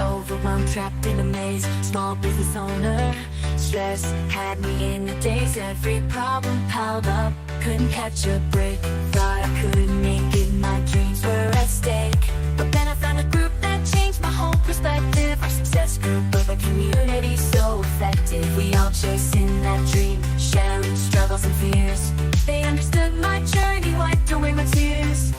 overwhelmed, trapped in a maze. Small business owner, stress had me in the daze. Every problem piled up, couldn't catch a break. Thought I couldn't make it, my dreams were at stake. But then I found a group that changed my whole perspective. Our success group of a community so effective. We all chasing that dream, sharing struggles and fears. They understood my journey, wiped away my tears.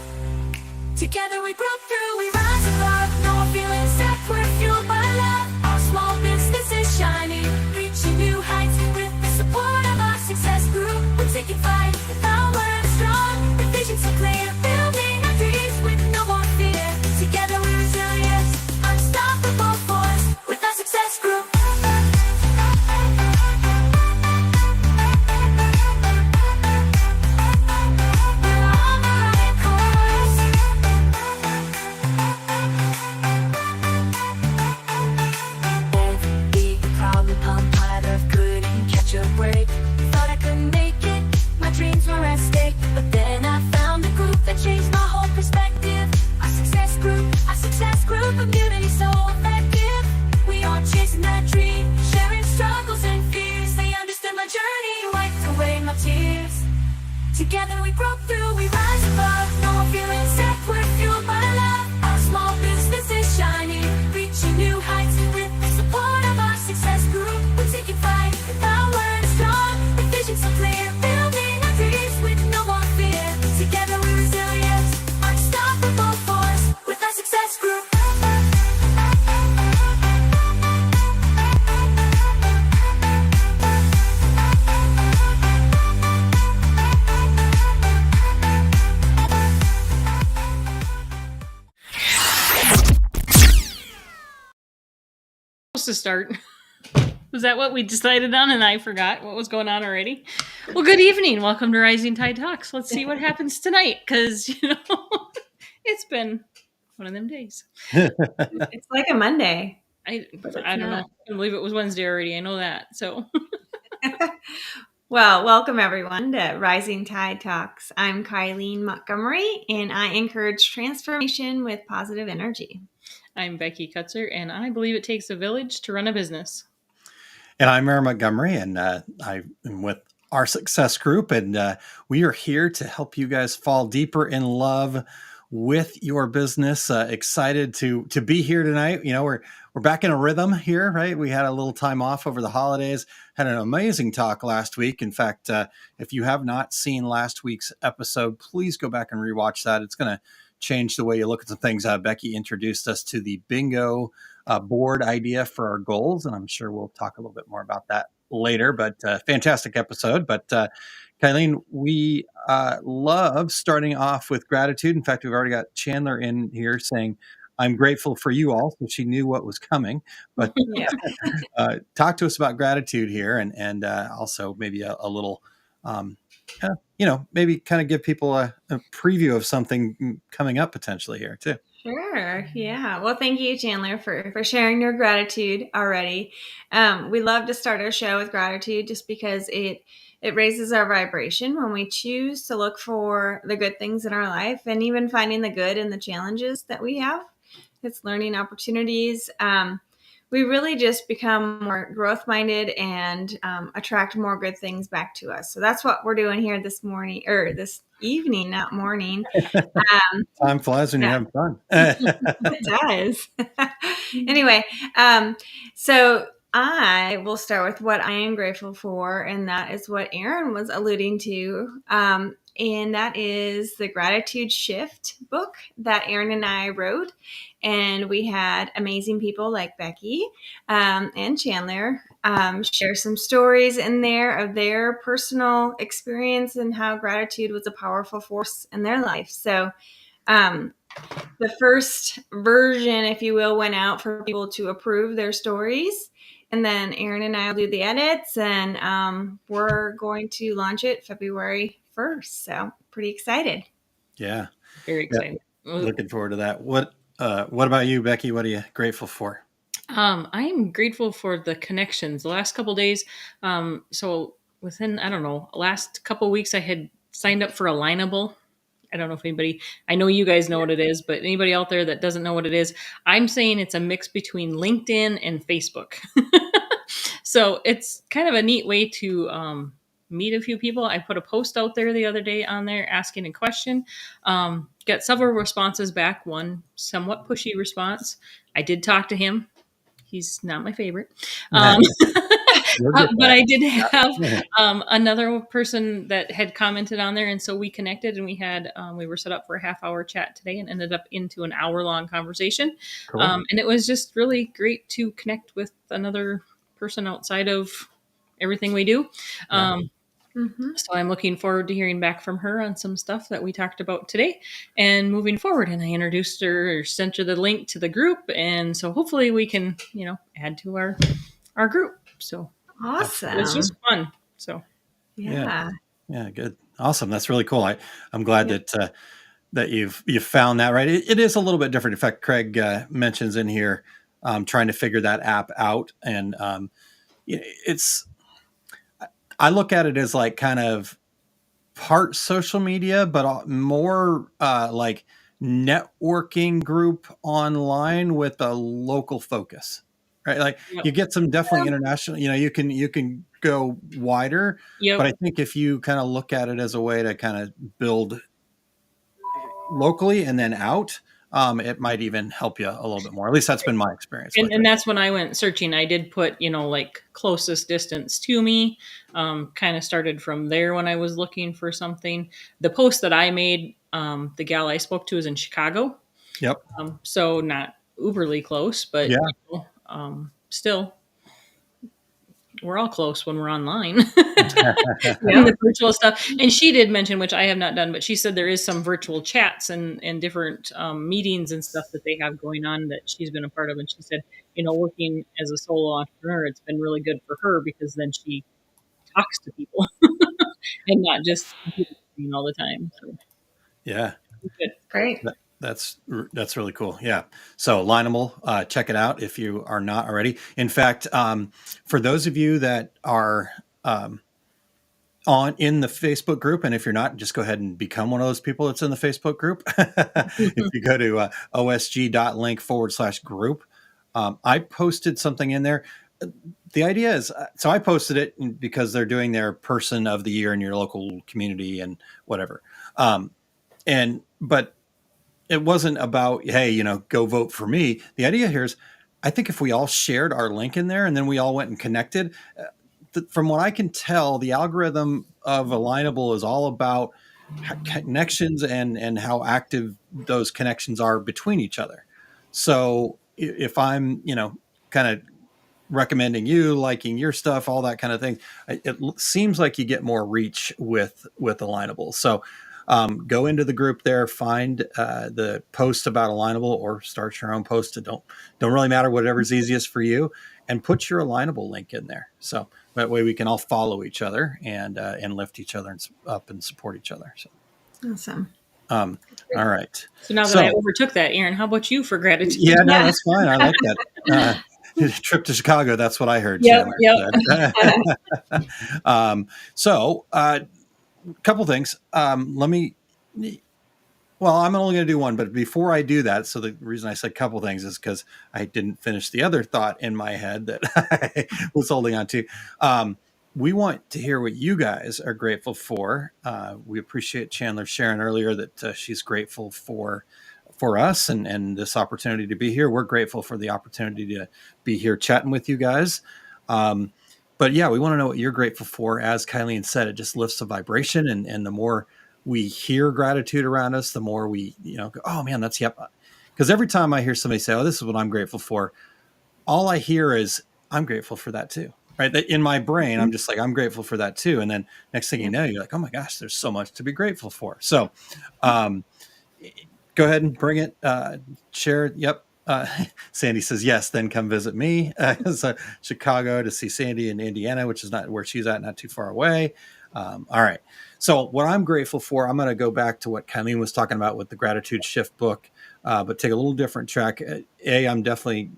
Together we broke through, we rise above. No more feeling sad, we're fueled by love. Our small business is shining, reaching new heights. With the support of our success group, we're taking flight. Our word is strong, the vision so clear. Building our dreams with no more fear. Together we're resilient, unstoppable force. With our success group. Together we broke through, we rise above. No more feeling sad, we're fueled by love. Our small business is shining, reaching new heights. With the support of our success group, we're taking flight. Our word is strong, the vision so clear. Building our dreams with no more fear. Together we're resilient, unstoppable force. With our success group. To start. Was that what we decided on and I forgot what was going on already? Well, good evening. Welcome to Rising Tide Talks. Let's see what happens tonight because, it's been one of them days. It's like a Monday. I don't know. I can't believe it was Wednesday already. I know that. So, well, welcome everyone to Rising Tide Talks. I'm Kylene Montgomery and I encourage transformation with positive energy. I'm Becky Kutzer, and I believe it takes a village to run a business. And I'm Aaron Montgomery, and I am with our success group, and we are here to help you guys fall deeper in love with your business. Excited to be here tonight. We're back in a rhythm here, right? We had a little time off over the holidays, had an amazing talk last week. In fact, if you have not seen last week's episode, please go back and rewatch that. It's going to change the way you look at some things. Becky introduced us to the bingo board idea for our goals, and I'm sure we'll talk a little bit more about that later, but fantastic episode. But Kylene, we love starting off with gratitude. In fact, we've already got Chandler in here saying, I'm grateful for you all, so she knew what was coming. But talk to us about gratitude here, and also maybe a little maybe kind of give people a preview of something coming up potentially here too. Sure. Yeah. Well, thank you, Chandler, for sharing your gratitude already. We love to start our show with gratitude just because it raises our vibration when we choose to look for the good things in our life and even finding the good in the challenges that we have. It's learning opportunities. We really just become more growth-minded and attract more good things back to us. So that's what we're doing here this morning, or this evening, not morning. Time flies when you're having fun. It does. Anyway, so I will start with what I am grateful for, and that is what Aaron was alluding to. And that is the Gratitude Shift book that Aaron and I wrote. And we had amazing people like Becky and Chandler share some stories in there of their personal experience and how gratitude was a powerful force in their life. So the first version, if you will, went out for people to approve their stories. And then Aaron and I will do the edits, and we're going to launch it February 1st. So pretty excited. Yeah. Very excited. Yeah. Looking forward to that. What about you, Becky? What are you grateful for? I'm grateful for the connections. The last couple of days, so within, last couple of weeks, I had signed up for Alignable. I don't know if anybody, I know you guys know what it is, but anybody out there that doesn't know what it is, I'm saying it's a mix between LinkedIn and Facebook. So it's kind of a neat way to meet a few people. I put a post out there the other day on there asking a question. Got several responses back, one somewhat pushy response. I did talk to him. He's not my favorite. We'll get But that. I did have Yeah. another person that had commented on there, and so we connected, and we were set up for a half-hour chat today, and ended up into an hour-long conversation. Cool. And it was just really great to connect with another person outside of everything we do. Yeah. So I'm looking forward to hearing back from her on some stuff that we talked about today and moving forward. And I introduced her or sent her the link to the group. And so hopefully we can, add to our group. So Awesome. it's just fun. So Yeah. Yeah, good. Awesome. That's really cool. I'm glad that you've found that, right. It is a little bit different. In fact, Craig mentions in here trying to figure that app out. And it's, I look at it as like kind of part social media, but more like networking group online with a local focus, right? Like Yep. you get some definitely international, you can go wider, Yep. but I think if you kind of look at it as a way to kind of build locally and then out, it might even help you a little bit more. At least that's been my experience with And it. that's when I went searching. I did put, like closest distance to me. Kind of started from there when I was looking for something. The post that I made, the gal I spoke to is in Chicago. Yep. So not uberly close, but Yeah. Still, we're all close when we're online. And the virtual stuff. And she did mention, which I have not done, but she said there is some virtual chats and different meetings and stuff that they have going on that she's been a part of. And she said, working as a solo entrepreneur, it's been really good for her because then she talks to people and not just all the time. So Yeah. good. Great. That's really cool. Yeah. So Lineable, check it out if you are not already. In fact, for those of you that are in the Facebook group, and if you're not, just go ahead and become one of those people that's in the Facebook group. If you go to osg.link/group, I posted something in there. The idea is, so I posted it because they're doing their person of the year in your local community and whatever. But it wasn't about, hey, go vote for me. The idea here is, I think if we all shared our link in there and then we all went and connected, from what I can tell, the algorithm of Alignable is all about connections and how active those connections are between each other. So if I'm, kind of recommending you, liking your stuff, all that kind of thing, it seems like you get more reach with Alignable. So go into the group there, find the post about Alignable, or start your own post. It don't really matter, whatever's easiest for you, and put your Alignable link in there. So that way we can all follow each other and lift each other up and support each other. So Awesome. all right. So now that I overtook that, Aaron, how about you for gratitude? Yeah, no, that's fine. I like that. Trip to Chicago. That's what I heard. Yep. So a couple things. I'm only going to do one, but before I do that, so the reason I said couple things is because I didn't finish the other thought in my head that I was holding on to. We want to hear what you guys are grateful for. We appreciate Chandler sharing earlier that she's grateful for us and this opportunity to be here. We're grateful for the opportunity to be here chatting with you guys. But yeah, we want to know what you're grateful for. As Kylene said, it just lifts the vibration, and the more we hear gratitude around us, the more we, go, oh man, that's yep. Because every time I hear somebody say, oh, this is what I'm grateful for, all I hear is, I'm grateful for that too. Right. In my brain, I'm just like, I'm grateful for that too. And then next thing you know, you're like, oh my gosh, there's so much to be grateful for. So go ahead and bring it, share it. Yep. Sandy says, yes, then come visit me. So Chicago to see Sandy in Indiana, which is not where she's at, not too far away. All right. So what I'm grateful for, I'm going to go back to what Kylene was talking about with the Gratitude Shift book, but take a little different track. I'm definitely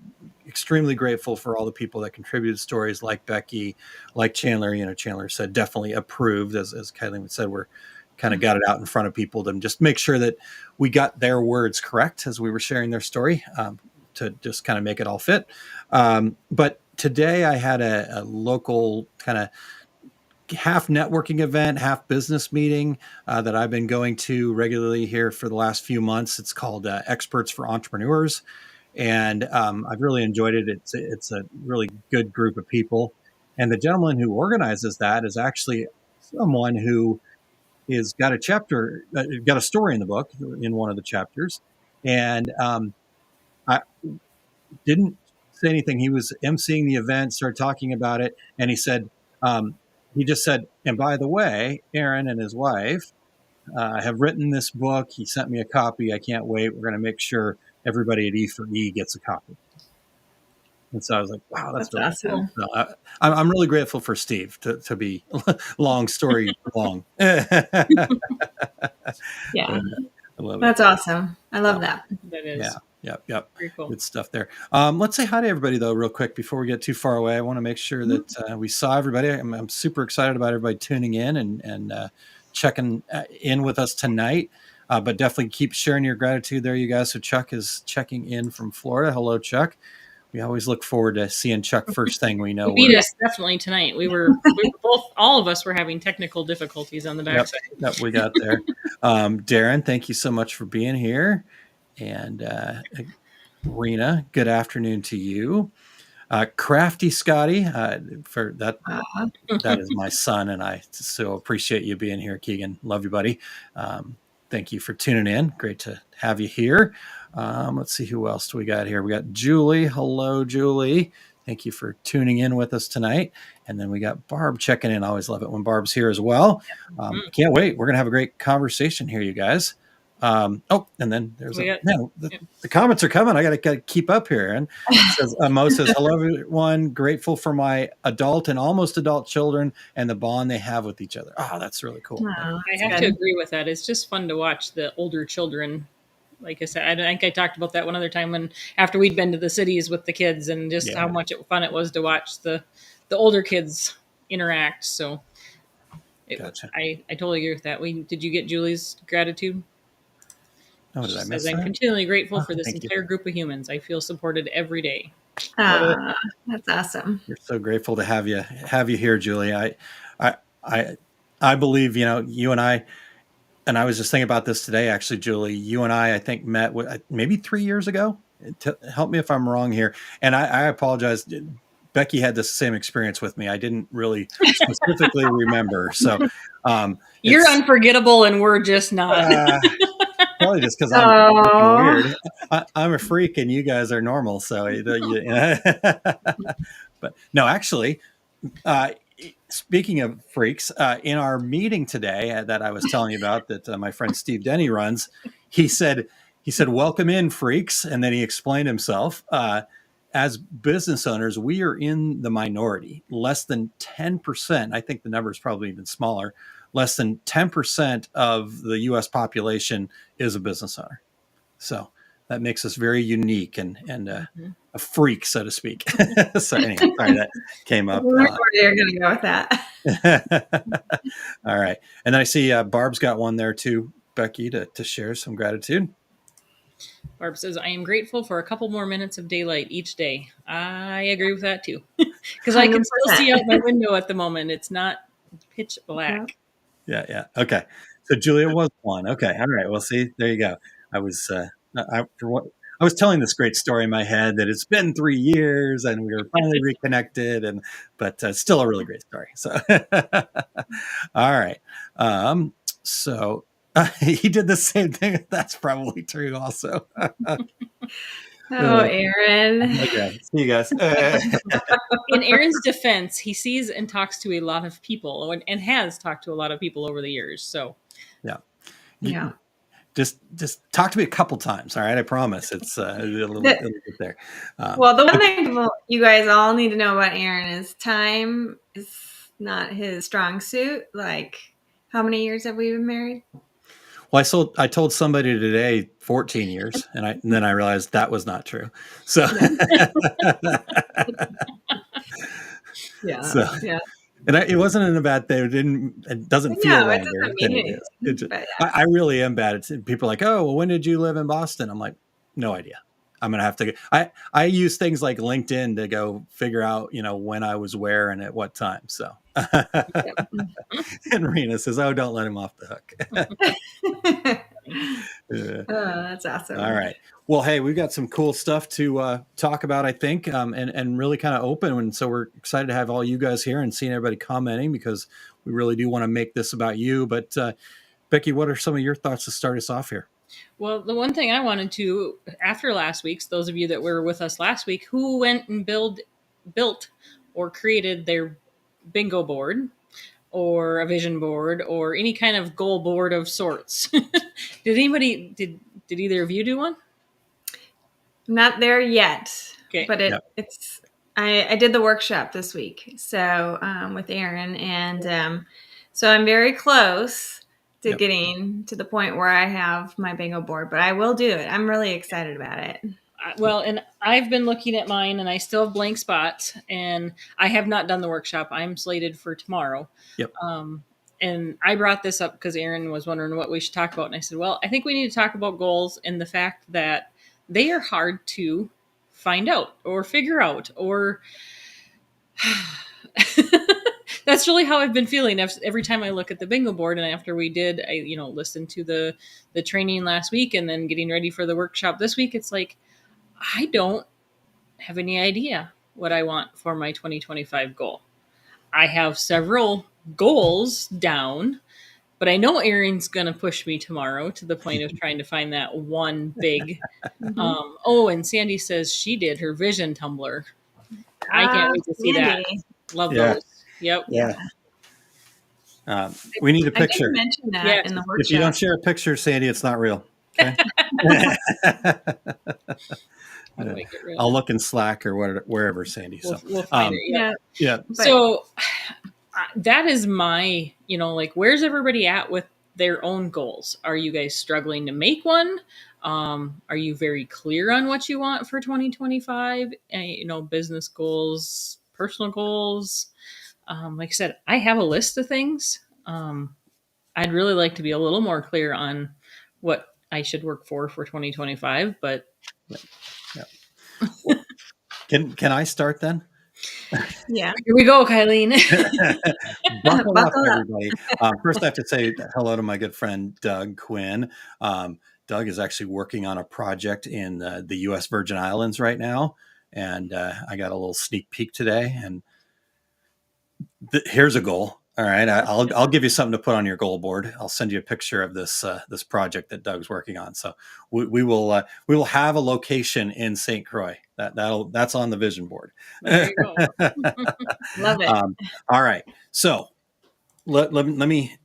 extremely grateful for all the people that contributed stories like Becky, like Chandler. Chandler said definitely approved, as Kylene said, we're kind of got it out in front of people to just make sure that we got their words correct as we were sharing their story, to just kind of make it all fit. But today I had a local kind of half networking event, half business meeting that I've been going to regularly here for the last few months. It's called Experts for Entrepreneurs. And I've really enjoyed it. It's a really good group of people. And the gentleman who organizes that is actually someone who is got a chapter, got a story in the book in one of the chapters. And I didn't say anything. He was emceeing the event, started talking about it. And he just said, and by the way, Aaron and his wife have written this book. He sent me a copy. I can't wait. We're going to make sure everybody at E4E gets a copy. And so I was like, wow, that's really awesome. Cool. So I'm really grateful for Steve to be long story long. Yeah. I love That's awesome. I love that. That is. Yeah. Yep. Pretty cool. Good stuff there. Let's say hi to everybody though, real quick before we get too far away. I want to make sure that we saw everybody. I'm super excited about everybody tuning in and checking in with us tonight. But definitely keep sharing your gratitude there, you guys. So Chuck is checking in from Florida. Hello, Chuck. We always look forward to seeing Chuck first thing we know. He beat us definitely tonight. We were both, all of us were having technical difficulties on the backside. Yep, we got there. Darren, thank you so much for being here. And Rena, good afternoon to you. Crafty Scotty, for that, that is my son, and I so appreciate you being here, Keegan. Love you, buddy. Thank you for tuning in. Great to have you here. Let's see who else do we got here. We got Julie. Hello, Julie. Thank you for tuning in with us tonight. And then we got Barb checking in. I always love it when Barb's here as well. Can't wait. We're going to have a great conversation here, you guys. And then there's the comments are coming. I got to keep up here. And it says, Mo says, hello, everyone. Grateful for my adult and almost adult children and the bond they have with each other. Oh, that's really cool. Wow, I have to agree with that. It's just fun to watch the older children. Like I said, I think I talked about that one other time after we'd been to the cities with the kids and just how much fun it was to watch the older kids interact. So Gotcha. I totally agree with that. Did you get Julie's gratitude? Oh, did I miss that? I'm continually grateful for this entire group of humans. I feel supported every day. That's awesome. We're so grateful to have you here, Julie. I believe, you and I was just thinking about this today, actually, Julie. You and I think, met maybe 3 years ago. Help me if I'm wrong here. And I apologize. Becky had the same experience with me. I didn't really specifically remember. So you're unforgettable, and we're just not. Probably just because I'm weird. I'm a freak, and you guys are normal. So, but no, actually. Speaking of freaks, in our meeting today that I was telling you about that my friend Steve Denny runs, he said, welcome in, freaks. And then he explained himself. As business owners, we are in the minority. Less than 10%, I think the number is probably even smaller, less than 10% of the U.S. population is a business owner. So that makes us very unique and a freak, so to speak. So anyway, sorry that came up. You're going to go with that. All right. And then I see Barb's got one there too, Becky, to share some gratitude. Barb says, I am grateful for a couple more minutes of daylight each day. I agree with that too. Because I can still see out my window at the moment. It's not pitch black. Yeah. Okay. So Julia was one. Okay. All right. Well, see, there you go. I was telling this great story in my head that it's been 3 years and we were finally reconnected, but still a really great story. So, all right. So he did the same thing. That's probably true also. Oh, Aaron. Okay. See you guys. In Aaron's defense, he sees and talks to a lot of people and has talked to a lot of people over the years. So, yeah. Just talk to me a couple times. All right. I promise it's a little bit there. Well, the one thing you guys all need to know about Aaron is time is not his strong suit. Like, how many years have we been married? Well, I told somebody today 14 years, and then I realized that was not true. So, Yeah. And it wasn't in a bad thing. It doesn't feel No, it longer doesn't than mean it is. anything. But I really am bad. People are like, oh, well, when did you live in Boston? I'm like, no idea. I'm going to have to, I use things like LinkedIn to go figure out, when I was where and at what time. So, yeah. and Rena says, oh, don't let him off the hook. Yeah. Oh, that's awesome. All right. Well, hey, we've got some cool stuff to talk about, I think, and really kind of open. And so we're excited to have all you guys here and seeing everybody commenting because we really do want to make this about you. But Becky, what are some of your thoughts to start us off here? Well, the one thing I wanted to, after last week's, those of you that were with us last week, who went and built or created their bingo board or a vision board or any kind of goal board of sorts? Did either of you do one? Not there yet, Okay. but it's. I did the workshop this week, so with Aaron, and so I'm very close to getting to the point where I have my bingo board. But I will do it. I'm really excited about it. Well, and I've been looking at mine and I still have blank spots and I have not done the workshop. I'm slated for tomorrow. Yep. And I brought this up because Aaron was wondering what we should talk about. And I said, well, I think we need to talk about goals and the fact that they are hard to find out or figure out or that's really how I've been feeling every time I look at the bingo board. And after we did, I listened to the training last week and then getting ready for the workshop this week. It's like, I don't have any idea what I want for my 2025 goal. I have several goals down, but I know Erin's going to push me tomorrow to the point of trying to find that one big. And Sandy says she did her vision tumbler. I can't wait to see that. Love those. Yep. Yeah. We need a picture. I did mention that in the workshop. If you don't share a picture, Sandy, it's not real. Okay. I'll look in Slack or wherever, Sandy. We'll find it. Yeah. So that is my, where's everybody at with their own goals? Are you guys struggling to make one? Are you very clear on what you want for 2025? Business goals, personal goals. Like I said, I have a list of things. I'd really like to be a little more clear on what I should work for 2025, but Can I start then? Yeah. Here we go, Kylene. Buckle up, everybody. First, I have to say hello to my good friend, Doug Quinn. Doug is actually working on a project in the U.S. Virgin Islands right now. And I got a little sneak peek today. And here's a goal. All right. I'll give you something to put on your goal board. I'll send you a picture of this project that Doug's working on. So we will have a location in St. Croix. That's on the vision board. There you go. Love it. All right. So let me,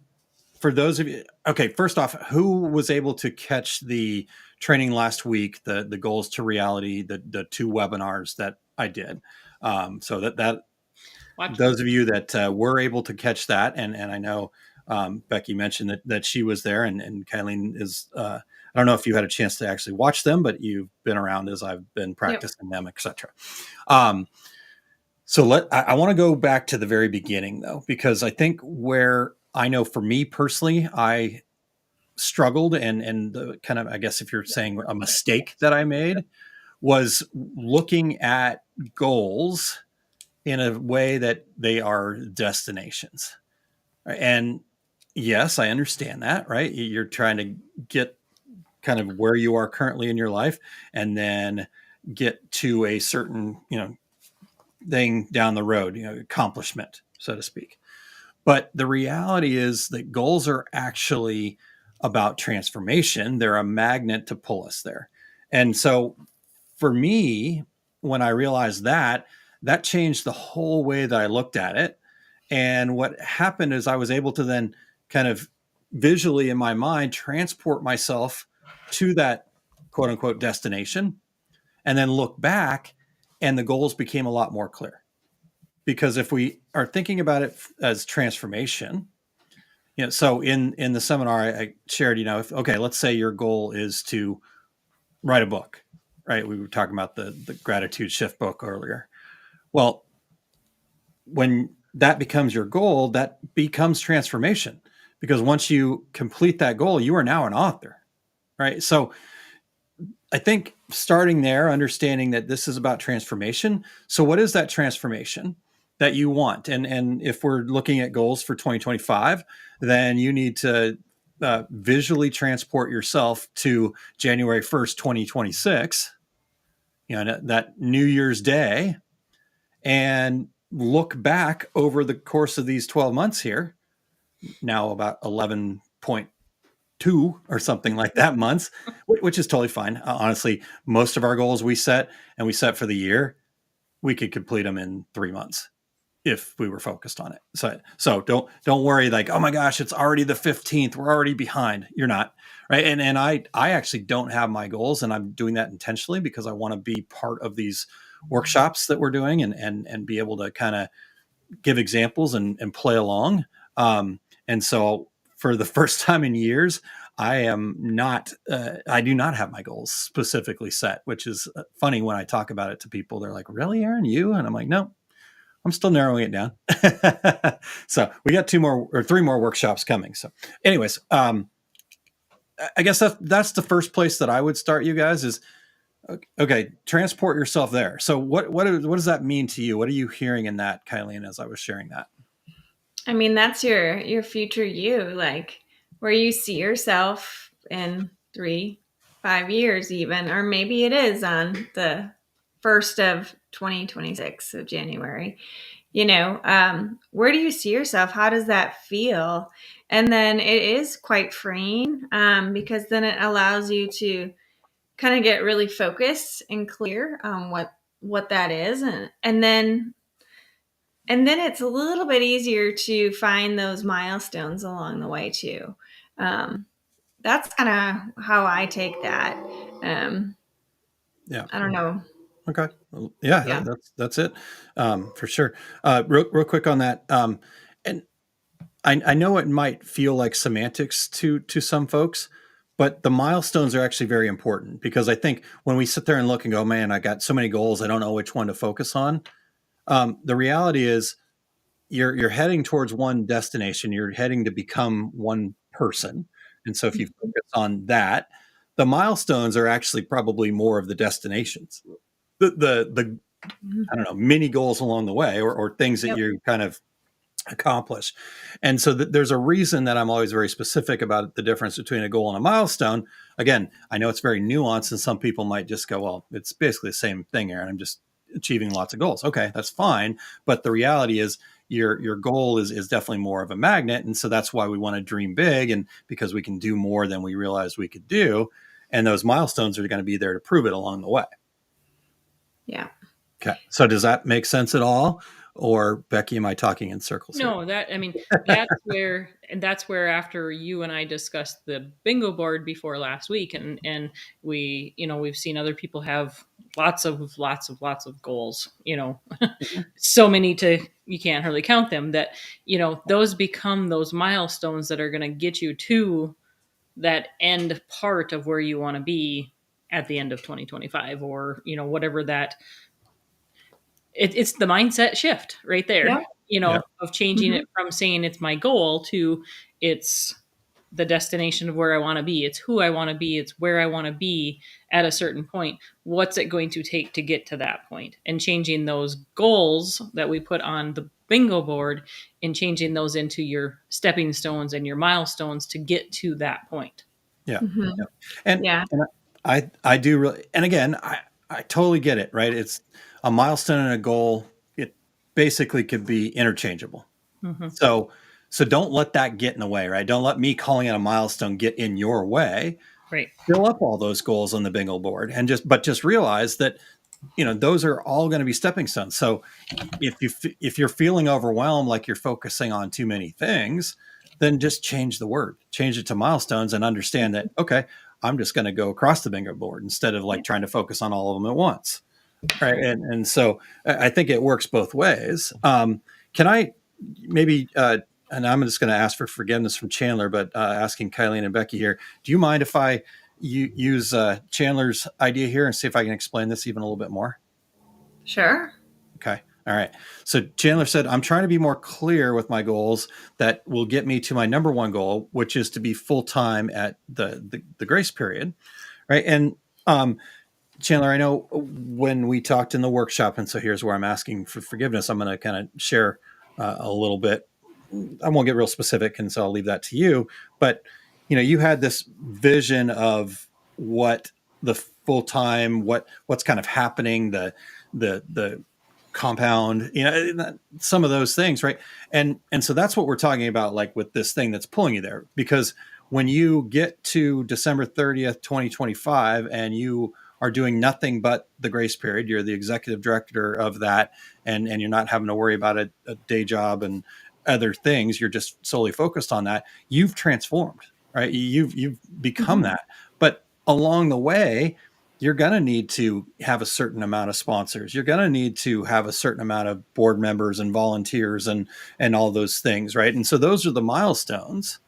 for those of you, okay, first off, who was able to catch the training last week, the goals to reality, the 2 webinars that I did? So that those of you that were able to catch that, and I know Becky mentioned that she was there, and Kylene is, I don't know if you had a chance to actually watch them, but you've been around as I've been practicing them, etc. So I want to go back to the very beginning though, because I think where I know for me personally, I struggled and the kind of, I guess if you're saying a mistake that I made was looking at goals in a way that they are destinations. And yes, I understand that, right? You're trying to get kind of where you are currently in your life and then get to a certain, thing down the road, accomplishment, so to speak. But the reality is that goals are actually about transformation. They're a magnet to pull us there. And so for me, when I realized that changed the whole way that I looked at it. And what happened is I was able to then kind of visually in my mind transport myself to that quote unquote destination and then look back, and the goals became a lot more clear. Because if we are thinking about it as transformation, so in the seminar I shared, okay, let's say your goal is to write a book, right? We were talking about the Gratitude Shift book earlier. Well, when that becomes your goal, that becomes transformation, because once you complete that goal, you are now an author, right? So I think starting there, understanding that this is about transformation. So what is that transformation that you want? And if we're looking at goals for 2025, then you need to visually transport yourself to January 1st, 2026, that New Year's Day, and look back over the course of these 12 months here, now about 11.2 or something like that months, which is totally fine. Honestly, most of our goals we set for the year, we could complete them in 3 months if we were focused on it. So don't worry, like, oh my gosh, it's already the 15th, we're already behind. You're not, right? And I actually don't have my goals, and I'm doing that intentionally because I want to be part of these workshops that we're doing and be able to kind of give examples and play along. And so for the first time in years, I do not have my goals specifically set, which is funny when I talk about it to people. They're like, really, Aaron, you? And I'm like, no, I'm still narrowing it down. So we got 3 more workshops coming. So anyways, I guess that's the first place that I would start, you guys, is, okay, transport yourself there. So what does that mean to you? What are you hearing in that, Kylene, as I was sharing that? I mean, that's your future you, like where you see yourself in 3-5 years even, or maybe it is on the 1st of 2026 of January. Where do you see yourself? How does that feel? And then it is quite freeing, because then it allows you to kind of get really focused and clear on what that is, and then it's a little bit easier to find those milestones along the way too. That's kind of how I take that. Yeah. I don't know. Okay. Well, yeah. That's it. For sure. Real quick on that. And I know it might feel like semantics to some folks, but the milestones are actually very important, because I think when we sit there and look and go, man, I got so many goals, I don't know which one to focus on. The reality is you're heading towards one destination. You're heading to become one person. And so if you focus on that, the milestones are actually probably more of the destinations, the I don't know, mini goals along the way, or things that Yep. you kind of accomplish. And so there's a reason that I'm always very specific about the difference between a goal and a milestone. Again, I know it's very nuanced, and some people might just go, well, it's basically the same thing, Aaron. I'm just achieving lots of goals. Okay, that's fine. But the reality is your goal is definitely more of a magnet. And so that's why we want to dream big, and because we can do more than we realized we could do. And those milestones are going to be there to prove it along the way. Yeah. Okay. So does that make sense at all? Or Becky, am I talking in circles here? No, that's where after you and I discussed the bingo board before last week, and we've seen other people have lots of goals, so many you can't hardly count them, that, those become those milestones that are going to get you to that end part of where you want to be at the end of 2025, or, whatever that, it's the mindset shift right there, Yeah. of changing it from saying it's my goal to it's the destination of where I want to be. It's who I want to be. It's where I want to be at a certain point. What's it going to take to get to that point? And changing those goals that we put on the bingo board, and changing those into your stepping stones and your milestones to get to that point. Yeah. Mhm. Yeah. And, Yeah. and I do really, and again, I totally get it, right? It's a milestone and a goal. It basically could be interchangeable. Mm-hmm. So don't let that get in the way, right? Don't let me calling it a milestone get in your way. Right. Fill up all those goals on the bingo board, and just realize that, those are all going to be stepping stones. So if you're feeling overwhelmed, like you're focusing on too many things, then just change the word, change it to milestones, and understand that, okay, I'm just going to go across the bingo board instead of like trying to focus on all of them at once. Right. And so I think it works both ways. Can I maybe, and I'm just going to ask for forgiveness from Chandler, but asking Kylene and Becky here, do you mind if I use Chandler's idea here and see if I can explain this even a little bit more? Sure. Okay. All right. So Chandler said, I'm trying to be more clear with my goals that will get me to my number one goal, which is to be full time at the grace period. Right. And Chandler, I know when we talked in the workshop, and so here's where I'm asking for forgiveness. I'm going to kind of share a little bit. I won't get real specific, and so I'll leave that to you. But you had this vision of what the full time, what's kind of happening, the compound, some of those things, right? And so that's what we're talking about, like with this thing that's pulling you there, because when you get to December 30th, 2025, and you are doing nothing but the grace period, you're the executive director of that, and you're not having to worry about a day job and other things, you're just solely focused on that, you've transformed, right? You've become that. But along the way, you're going to need to have a certain amount of sponsors. You're going to need to have a certain amount of board members and volunteers and all those things, right? And so those are the milestones,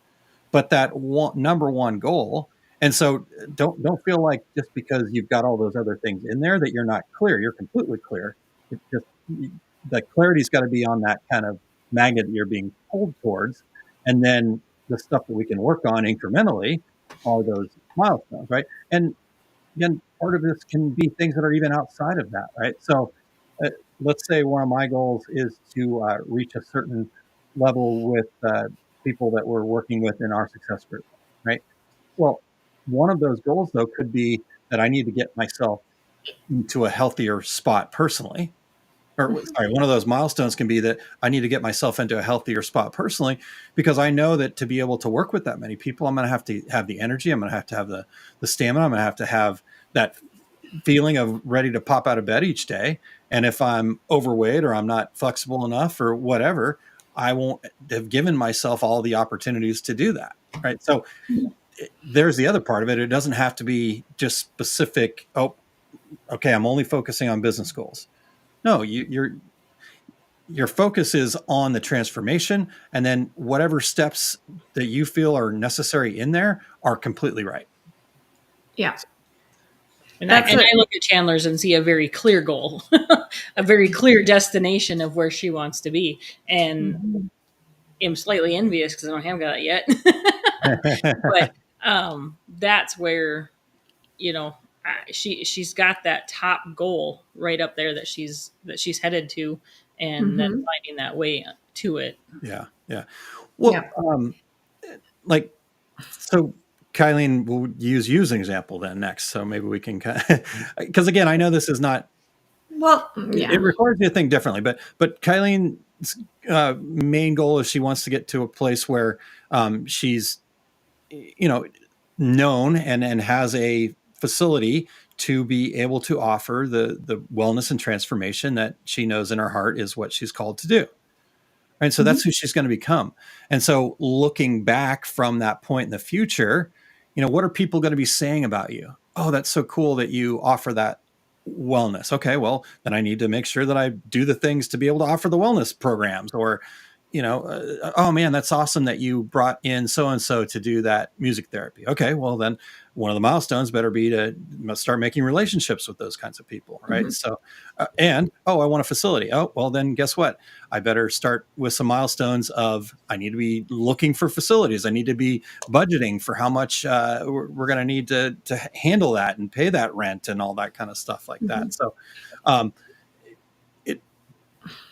but that number one goal. And so don't feel like just because you've got all those other things in there that you're not clear. You're completely clear. It's just the clarity's got to be on that kind of magnet that you're being pulled towards. And then the stuff that we can work on incrementally are those milestones, right? And again, part of this can be things that are even outside of that, right? So let's say one of my goals is to reach a certain level with people that we're working with in our success group, right? Well, one of those goals, though, could be that I need to get myself into a healthier spot personally. Or sorry, one of those milestones can be that I need to get myself into a healthier spot personally, because I know that to be able to work with that many people, I'm going to have the energy. I'm going to have the stamina. I'm going to have that feeling of ready to pop out of bed each day. And if I'm overweight or I'm not flexible enough or whatever, I won't have given myself all the opportunities to do that. Right. So there's the other part of it. It doesn't have to be just specific. Oh, okay, I'm only focusing on business goals. No, your focus is on the transformation, and then whatever steps that you feel are necessary in there are completely right. Yeah. And I look at Chandler's and see a very clear goal, a very clear destination of where she wants to be. And I'm slightly envious because I don't have got it yet. But that's where, she's got that top goal right up there that she's headed to, and then finding that way to it. Yeah. Well, like, so Kylene, we'll use you as an example then next. So maybe we can because again, I know this is not, it requires you to think differently, but Kylene's main goal is she wants to get to a place where she's, known and has a facility to be able to offer the wellness and transformation that she knows in her heart is what she's called to do. Right. So that's who she's going to become. And so looking back from that point in the future, what are people going to be saying about you? Oh, that's so cool that you offer that wellness. Okay, well, then I need to make sure that I do the things to be able to offer the wellness programs. Or, oh man, that's awesome that you brought in so-and-so to do that music therapy. Okay, well then one of the milestones better be to start making relationships with those kinds of people, right? So, I want a facility. Oh, well then guess what? I better start with some milestones of, I need to be looking for facilities. I need to be budgeting for how much we're going to need to handle that and pay that rent and all that kind of stuff like that. So,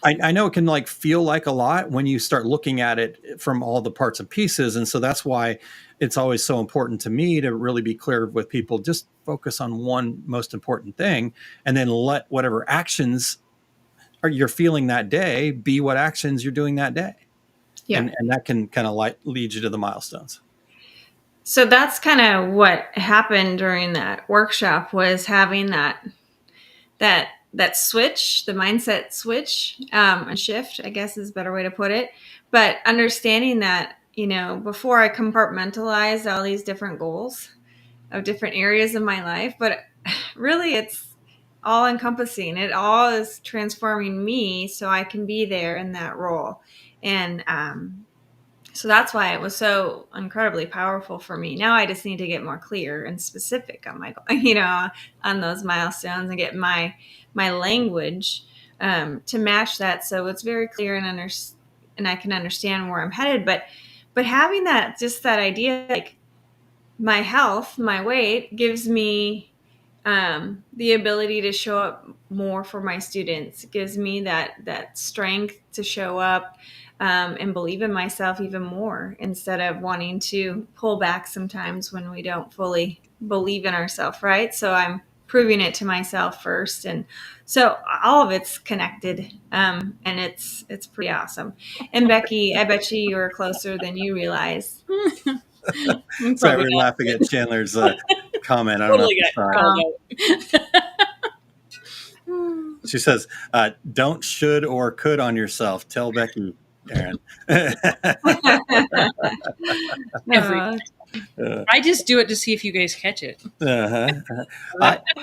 I know it can feel like a lot when you start looking at it from all the parts and pieces. And so that's why it's always so important to me to really be clear with people, just focus on one most important thing, and then let whatever actions you're feeling that day be what actions you're doing that day. Yeah. And that can kind of lead you to the milestones. So that's kind of what happened during that workshop, was having that switch, the mindset switch, a shift, I guess is a better way to put it. But understanding that, before I compartmentalized all these different goals of different areas of my life, but really it's all encompassing. It all is transforming me so I can be there in that role. And so that's why it was so incredibly powerful for me. Now I just need to get more clear and specific on my, on those milestones, and get my language to match that. So it's very clear and I can understand where I'm headed. But having that, just that idea, like my health, my weight gives me the ability to show up more for my students. It gives me that strength to show up and believe in myself even more, instead of wanting to pull back sometimes when we don't fully believe in ourselves, right? So I'm proving it to myself first, and so all of it's connected, and it's pretty awesome. And Becky, I bet you were closer than you realize. Sorry, Probably we're not. laughing at Chandler's comment. I don't know Totally if you got saw it. called out. She says, "Don't should or could on yourself. Tell Becky, Aaron." Every Uh, I just do it to see if you guys catch it.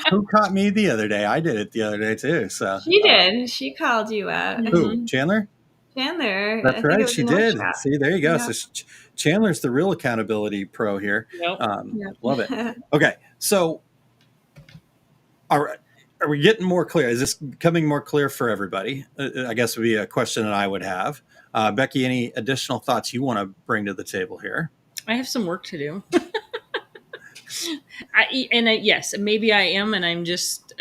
Who caught me the other day? I did it the other day too. So She did. She called you out. who? Chandler? Chandler. I That's think it right. was She in did. workshop. See, there you go. Yeah. So Chandler's the real accountability pro here. Yep. Yeah. Love it. Okay, so are we getting more clear? Is this becoming more clear for everybody? I guess would be a question that I would have. Becky, any additional thoughts you want to bring to the table here? I have some work to do. Yes, maybe I am, and I'm just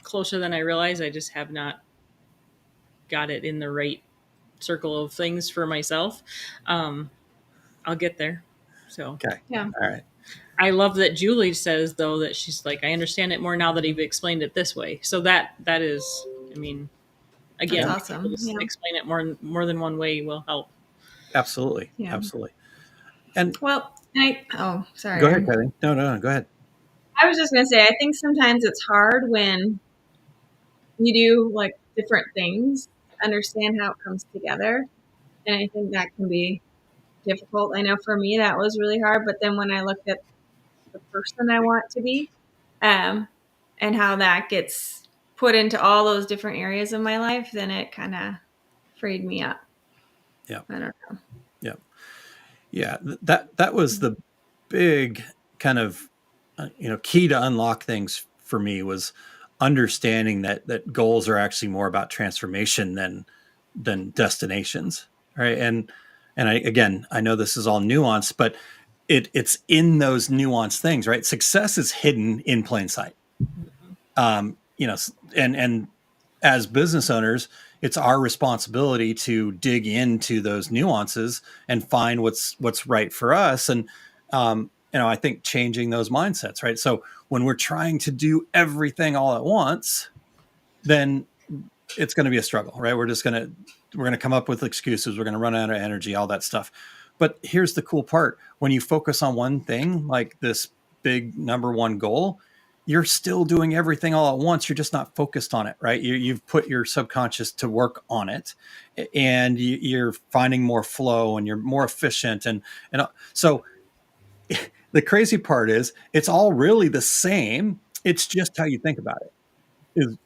closer than I realize. I just have not got it in the right circle of things for myself. I'll get there. So Okay. Yeah. All right. I love that Julie says, though, that she's like, I understand it more now that you've explained it this way. So that is, I mean, again, That's awesome. just Yeah. explain it more than one way will help. Absolutely. Yeah. Absolutely. And Well, sorry. go ahead, Kelly. No, go ahead. I was just going to say, I think sometimes it's hard when you do like different things to understand how it comes together. And I think that can be difficult. I know for me that was really hard. But then when I looked at the person I want to be, and how that gets put into all those different areas of my life, then it kind of freed me up. Yeah. I don't know. Yeah. That was the big kind of key to unlock things for me, was understanding that goals are actually more about transformation than destinations, right? And I know this is all nuanced, but it's in those nuanced things, right? Success is hidden in plain sight. And as business owners, it's our responsibility to dig into those nuances and find what's right for us. And I think changing those mindsets, right? So when we're trying to do everything all at once, then it's going to be a struggle, right? We're going to come up with excuses. We're going to run out of energy, all that stuff. But here's the cool part. When you focus on one thing, like this big number one goal, you're still doing everything all at once. You're just not focused on it, right? You've put your subconscious to work on it, and you're finding more flow, and you're more efficient. And so the crazy part is it's all really the same. It's just how you think about it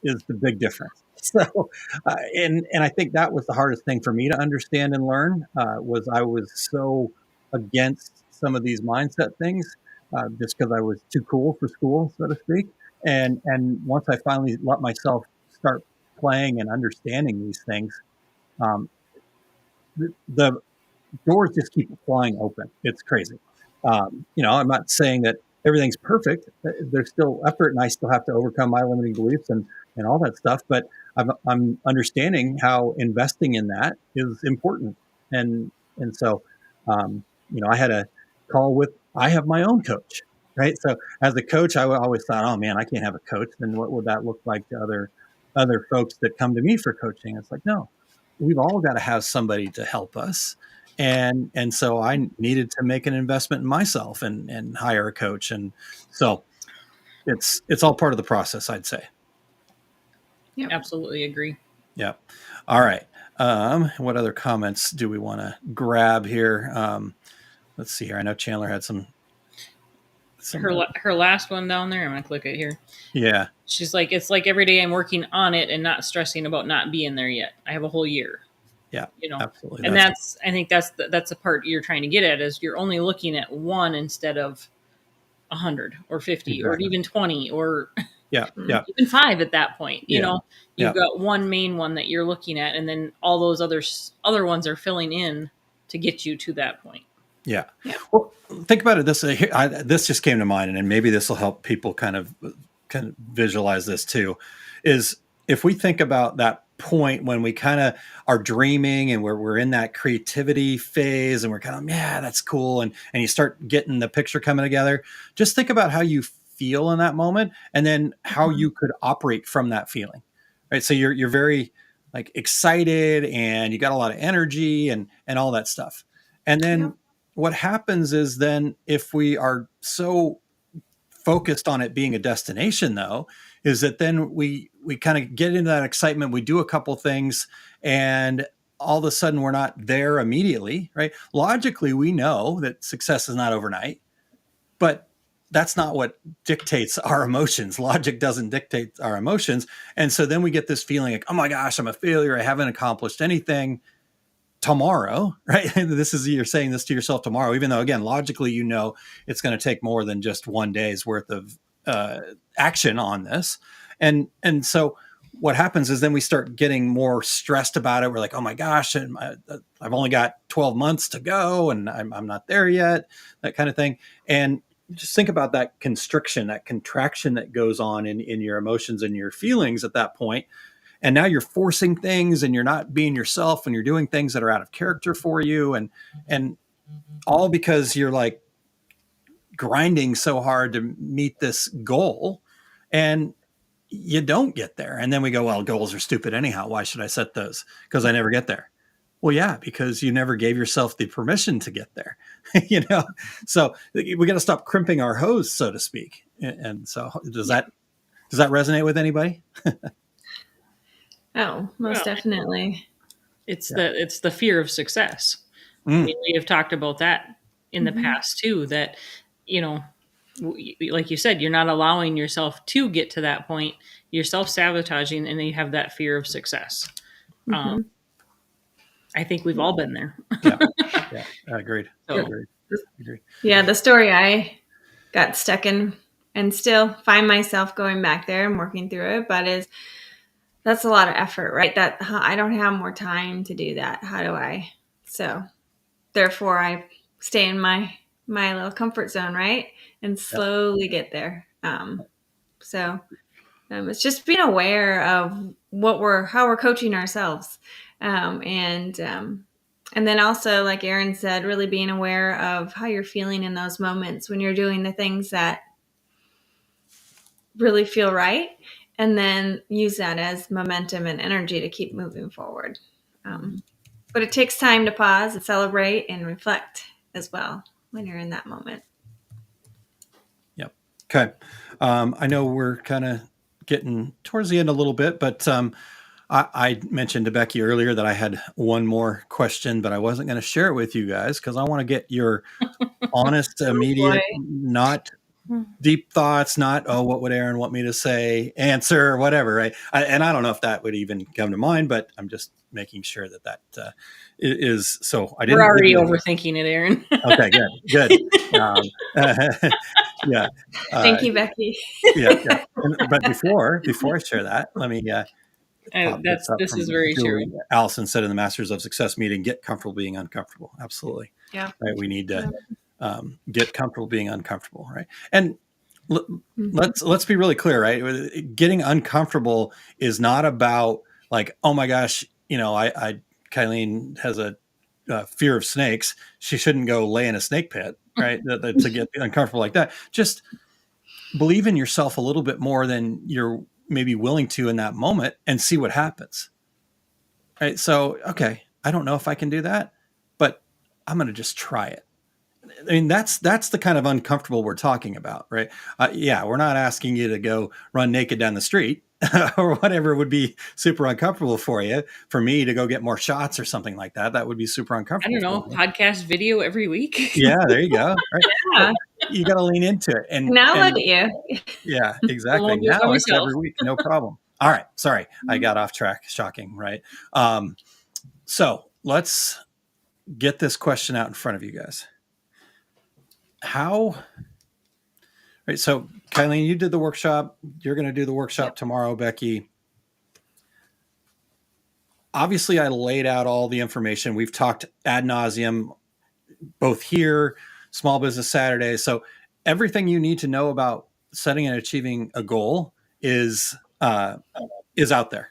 is the big difference. So, and I think that was the hardest thing for me to understand and learn, was I was so against some of these mindset things, just because I was too cool for school, so to speak. And once I finally let myself start playing and understanding these things, the doors just keep flying open. It's crazy. I'm not saying that everything's perfect. There's still effort, and I still have to overcome my limiting beliefs and all that stuff. But I'm understanding how investing in that is important. And so, I had a call with, I have my own coach, right? So as a coach, I always thought, oh man, I can't have a coach. Then what would that look like to other folks that come to me for coaching? It's like, no, we've all got to have somebody to help us. And so I needed to make an investment in myself and hire a coach. And so it's all part of the process, I'd say. Yep. Absolutely agree. Yeah. All right. What other comments do we want to grab here? Let's see here. I know Chandler had some her last one down there. I'm going to click it here. Yeah. She's like, it's like every day I'm working on it and not stressing about not being there yet. I have a whole year. Yeah, absolutely. And I think that's the part you're trying to get at, is you're only looking at one instead of 100 or 50 exactly. or even 20, or Yeah. Yeah. even 5 at that point. You Yeah. know, you've got one main one that you're looking at, and then all those other ones are filling in to get you to that point. Yeah. Yeah. Well, think about it this way. This just came to mind, and maybe this will help people kind of visualize this too. Is if we think about that point when we kind of are dreaming and we're in that creativity phase and we're kind of, yeah, that's cool, and you start getting the picture coming together. Just think about how you feel in that moment, and then how you could operate from that feeling. Right. So you're very like excited, and you got a lot of energy and all that stuff. And then what happens is then if we are so focused on it being a destination though, is that then we kind of get into that excitement. We do a couple things, and all of a sudden we're not there immediately, right? Logically, we know that success is not overnight, but that's not what dictates our emotions. Logic doesn't dictate our emotions. And so then we get this feeling like, oh my gosh, I'm a failure. I haven't accomplished anything tomorrow, right? This is, you're saying this to yourself tomorrow, even though again, logically, you know, it's going to take more than just one day's worth of action on this. And so what happens is then we start getting more stressed about it. We're like, oh my gosh, and I've only got 12 months to go, and I'm not there yet, that kind of thing. And just think about that constriction, that contraction that goes on in your emotions and your feelings at that point. And now you're forcing things, and you're not being yourself, and you're doing things that are out of character for you. And all because you're like grinding so hard to meet this goal, and you don't get there. And then we go, well, goals are stupid anyhow. Why should I set those? Because I never get there. Well, yeah, because you never gave yourself the permission to get there, you know? So we got to stop crimping our hose, so to speak. And so does that resonate with anybody? Oh, most definitely. It's the fear of success. I mean, we have talked about that in the past too, that, you know, like you said, you're not allowing yourself to get to that point. You're self-sabotaging, and then you have that fear of success. I think we've all been there. Yeah. Agreed. So, Agreed. Yeah, the story I got stuck in and still find myself going back there and working through it, but that's a lot of effort, right? That I don't have more time to do that. How do I? So therefore I stay in my little comfort zone, right? And slowly get there. So it's just being aware of how we're coaching ourselves. And then also, like Aaron said, really being aware of how you're feeling in those moments when you're doing the things that really feel right, and then use that as momentum and energy to keep moving forward. But it takes time to pause and celebrate and reflect as well when you're in that moment. Yep. Okay. I know we're kind of getting towards the end a little bit, but I mentioned to Becky earlier that I had one more question, but I wasn't going to share it with you guys because I want to get your honest, immediate, not deep thoughts, not, oh, what would Aaron want me to say, answer, or whatever, right? And I don't know if that would even come to mind, but I'm just making sure that is so. I didn't. We're already overthinking it, Aaron. Okay, good. Yeah. Thank you, Becky. Yeah. But before I share that, let me. This is very true. Allison said in the Masters of Success meeting, get comfortable being uncomfortable. Absolutely. Yeah. Right. We need to get comfortable being uncomfortable. Right. And let's be really clear. Right. Getting uncomfortable is not about like, oh my gosh, you know, Kylene has a fear of snakes. She shouldn't go lay in a snake pit. Right. To get uncomfortable like that. Just believe in yourself a little bit more than you're maybe willing to in that moment, and see what happens. Right. So, okay, I don't know if I can do that, but I'm going to just try it. I mean, that's the kind of uncomfortable we're talking about, right? Yeah. We're not asking you to go run naked down the street or whatever would be super uncomfortable for you. For me to go get more shots or something like that, that would be super uncomfortable. I don't know, podcast video every week. Yeah. There you go. Right. Yeah. You got to lean into it. And now look at you. Yeah, exactly. Now it's every week. No problem. All right. Sorry. I got off track. Shocking. Right. So let's get this question out in front of you guys. How Right. So, Kylene, you did the workshop. You're going to do the workshop tomorrow, Becky. Obviously, I laid out all the information. We've talked ad nauseum, both here, Small Business Saturday. So, everything you need to know about setting and achieving a goal is out there,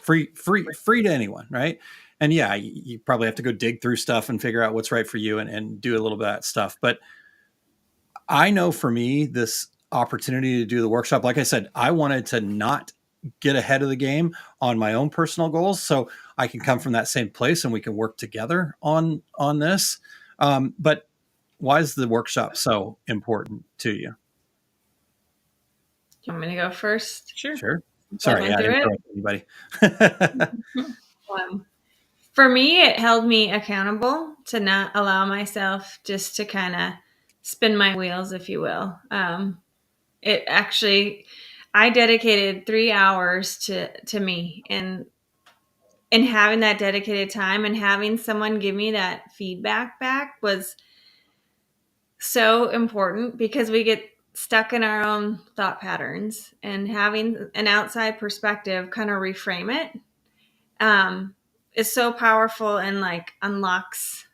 free to anyone, right? And yeah, you probably have to go dig through stuff and figure out what's right for you and do a little bit of that stuff. But I know for me, this opportunity to do the workshop, like I said, I wanted to not get ahead of the game on my own personal goals, so I can come from that same place and we can work together on this. But why is the workshop so important to you? Do you want me to go first? Sure. Sorry, I didn't interrupt anybody. For me, it held me accountable to not allow myself just to kind of spin my wheels, if you will. It actually, I dedicated 3 hours to me, and having that dedicated time and having someone give me that feedback back was so important, because we get stuck in our own thought patterns, and having an outside perspective kind of reframe it is so powerful, and like unlocks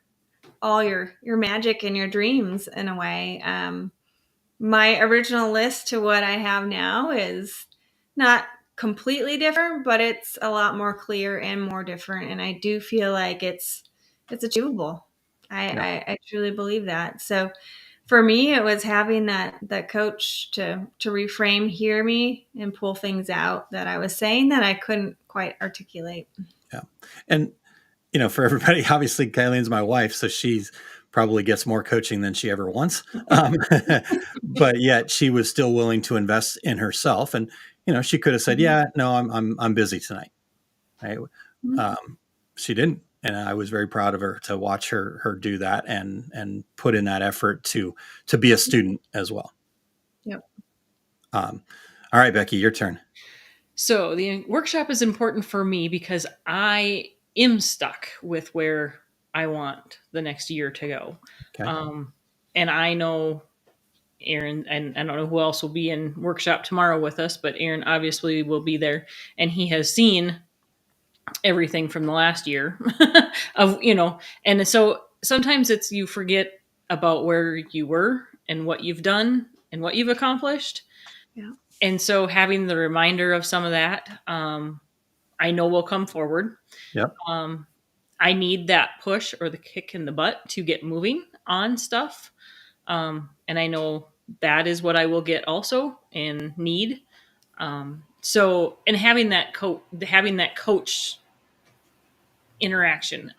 all your magic and your dreams in a way. My original list to what I have now is not completely different, but it's a lot more clear and more different, and I do feel like it's achievable. I truly believe that. So for me, it was having that coach to reframe, hear me, and pull things out that I was saying that I couldn't quite articulate. Yeah. And, for everybody, obviously Kylene's my wife, so she's probably gets more coaching than she ever wants. But yet she was still willing to invest in herself. And, she could have said, yeah, no, I'm busy tonight. Right. She didn't. And I was very proud of her to watch her do that and put in that effort to be a student as well. Yep. All right, Becky, your turn. So the workshop is important for me because I am stuck with where I want the next year to go. Okay. And I know Aaron, and I don't know who else will be in workshop tomorrow with us, but Aaron obviously will be there, and he has seen everything from the last year of, and so sometimes it's, you forget about where you were and what you've done and what you've accomplished. Yeah. And so having the reminder of some of that, I know will come forward. Yep. I need that push or the kick in the butt to get moving on stuff. And I know that is what I will get also and need. So, and having that coach interaction,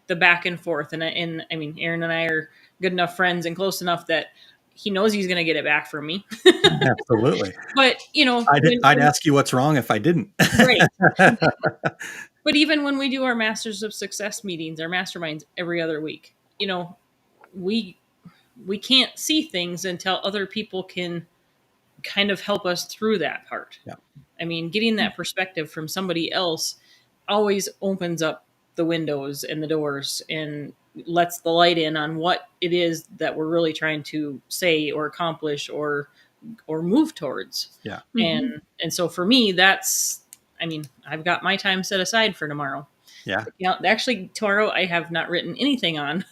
the back and forth. And I mean, Aaron and I are good enough friends and close enough that he knows he's going to get it back from me. Absolutely. But, I'd ask you what's wrong if I didn't. Right. But even when we do our Masters of Success meetings, our masterminds every other week, we can't see things until other people can kind of help us through that part. Yeah. I mean, getting that perspective from somebody else always opens up the windows and the doors and lets the light in on what it is that we're really trying to say or accomplish or move towards. Yeah. And so for me, that's, I mean, I've got my time set aside for tomorrow. Yeah. Actually, tomorrow I have not written anything on